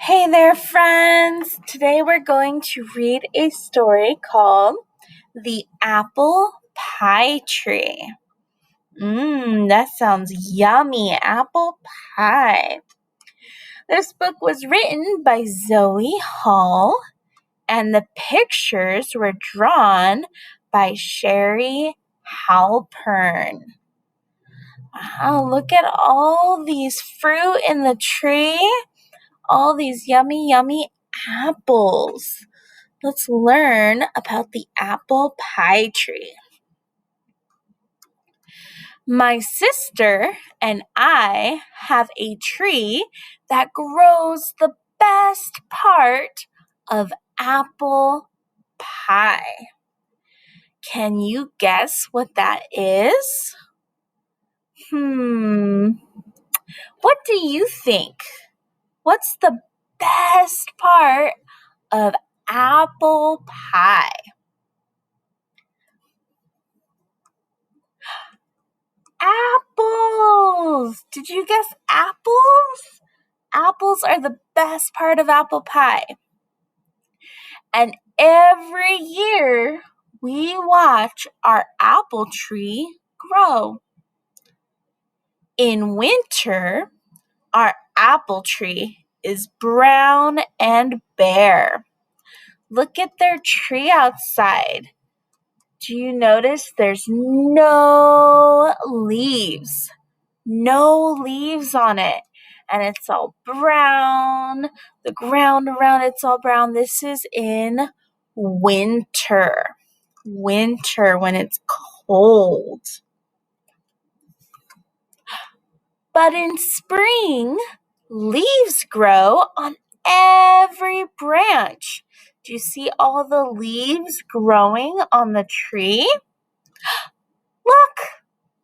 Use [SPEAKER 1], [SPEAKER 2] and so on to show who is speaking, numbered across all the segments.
[SPEAKER 1] Hey there, friends! Today we're going to read a story called The Apple Pie Tree. That sounds yummy. Apple pie. This book was written by Zoe Hall, and the pictures were drawn by Sherry Halpern. Wow, look at all these fruit in the tree. All these yummy apples. Let's learn about the apple pie tree. My sister and I have a tree that grows the best part of apple pie. Can you guess what that is? What do you think? What's the best part of apple pie? Apples! Did you guess apples? Apples are the best part of apple pie. And every year we watch our apple tree grow. In winter, our apple tree is brown and bare. Look at their tree outside. Do you notice there's no leaves? No leaves on it. And it's all brown. The ground around it's all brown. This is in winter. Winter when it's cold. But in spring, leaves grow on every branch. Do you see all the leaves growing on the tree? Look!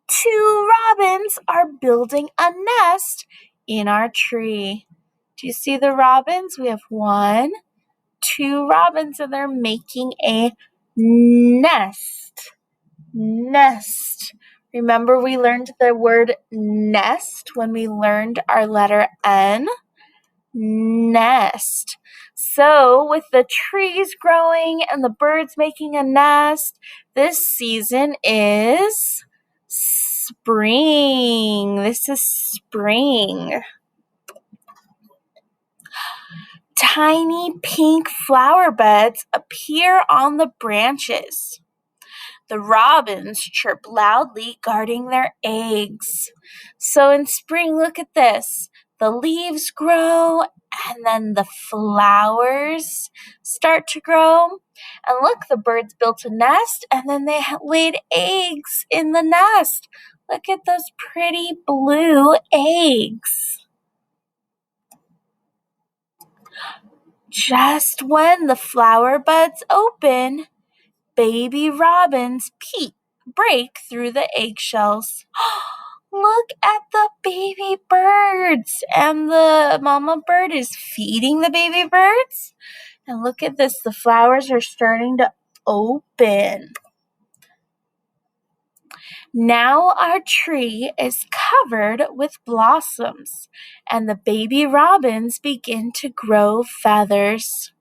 [SPEAKER 1] 2 robins are building a nest in our tree. Do you see the robins? We have 1, 2 robins, and they're making a nest. Nest. Remember we learned the word nest when we learned our letter N? Nest. So with the trees growing and the birds making a nest, this season is spring. This is spring. Tiny pink flower buds appear on the branches. The robins chirp loudly, guarding their eggs. So in spring, look at this. The leaves grow, and then the flowers start to grow. And look, the birds built a nest, and then they laid eggs in the nest. Look at those pretty blue eggs. Just when the flower buds open, baby robins break through the eggshells. Look at the baby birds, and the mama bird is feeding the baby birds. And look at this, the flowers are starting to open. Now our tree is covered with blossoms, and the baby robins begin to grow feathers.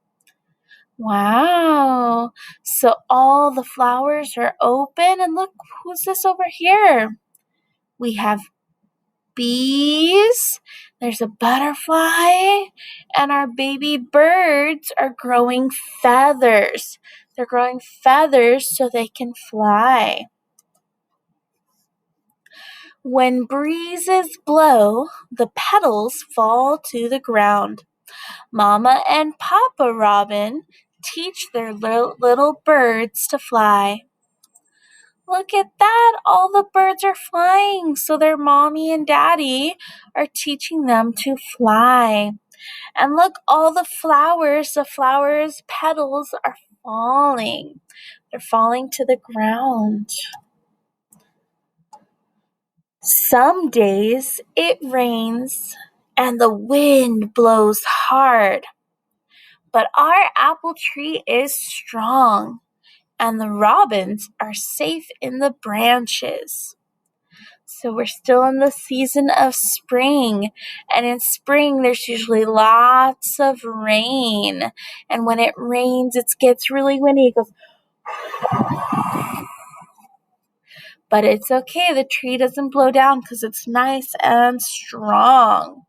[SPEAKER 1] Wow! So all the flowers are open, and look, who's this over here? We have bees, there's a butterfly, and our baby birds are growing feathers. They're growing feathers so they can fly. When breezes blow, the petals fall to the ground. Mama and Papa Robin teach their little birds to fly. Look at that, all the birds are flying, so their mommy and daddy are teaching them to fly. And look, all the flowers petals are falling. They're falling to the ground. Some days it rains and the wind blows hard. But our apple tree is strong, and the robins are safe in the branches. So we're still in the season of spring, and in spring there's usually lots of rain, and when it rains it gets really windy. It goes, but it's okay, the tree doesn't blow down because it's nice and strong,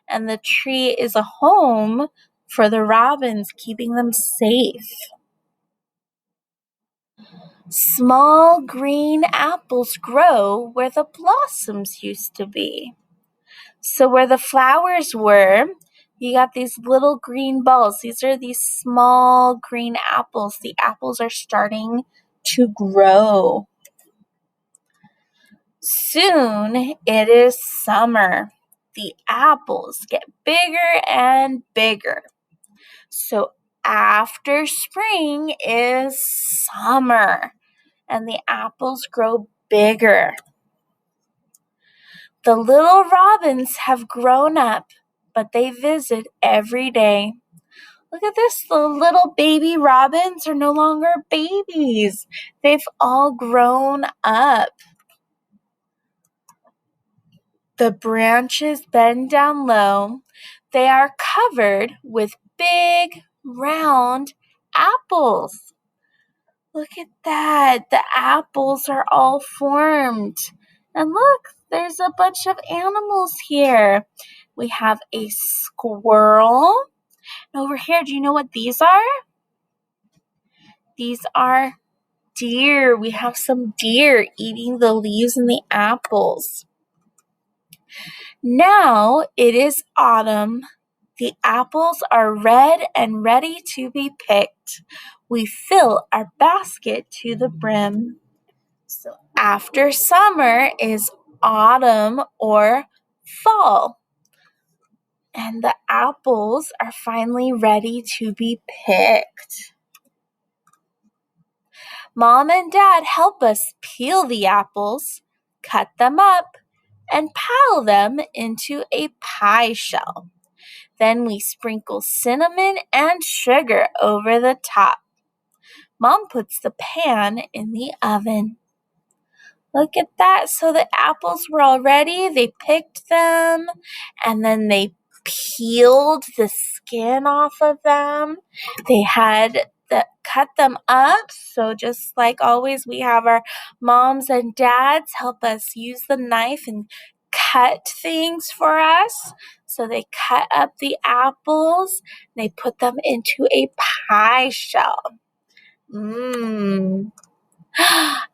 [SPEAKER 1] and the tree is a home for the robins, keeping them safe. Small green apples grow where the blossoms used to be. So where the flowers were, you got these little green balls. These are these small green apples. The apples are starting to grow. Soon it is summer. The apples get bigger and bigger. So after spring is summer, and the apples grow bigger. The little robins have grown up, but they visit every day. Look at this, the little baby robins are no longer babies. They've all grown up. The branches bend down low. They are covered with big, round apples. Look at that. The apples are all formed. And look, there's a bunch of animals here. We have a squirrel. And over here, do you know what these are? These are deer. We have some deer eating the leaves and the apples. Now it is autumn. The apples are red and ready to be picked. We fill our basket to the brim. So after summer is autumn or fall. And the apples are finally ready to be picked. Mom and Dad help us peel the apples, cut them up, and pile them into a pie shell. Then we sprinkle cinnamon and sugar over the top. Mom puts the pan in the oven. Look at that. So the apples were all ready. They picked them, and then they peeled the skin off of them. They had cut them up. So just like always, we have our moms and dads help us use the knife and cut things for us. So they cut up the apples. They put them into a pie shell.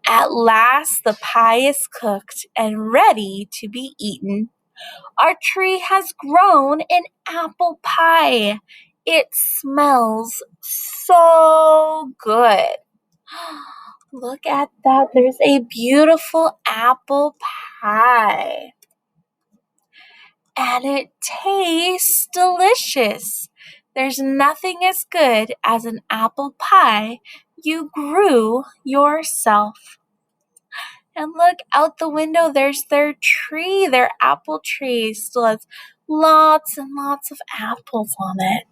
[SPEAKER 1] At last, the pie is cooked and ready to be eaten. Our tree has grown an apple pie. It smells so good. Look at that. There's a beautiful apple pie. And it tastes delicious. There's nothing as good as an apple pie you grew yourself. And look out the window, there's their tree, their apple tree. Still has lots and lots of apples on it.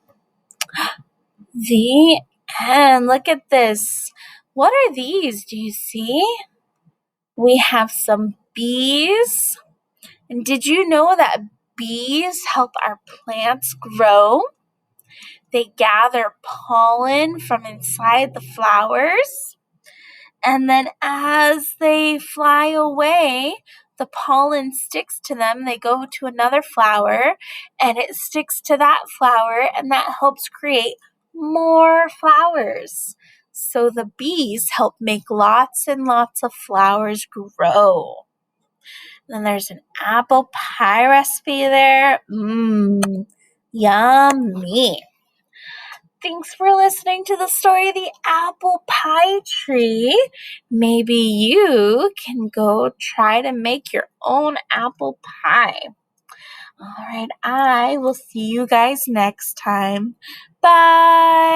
[SPEAKER 1] The end. Look at this. What are these? Do you see? We have some bees. And did you know that bees help our plants grow? They gather pollen from inside the flowers. And then as they fly away, the pollen sticks to them. They go to another flower, and it sticks to that flower, and that helps create more flowers. So the bees help make lots and lots of flowers grow. Then there's an apple pie recipe there. Yummy. Thanks for listening to the story of the apple pie tree. Maybe you can go try to make your own apple pie. All right, I will see you guys next time. Bye.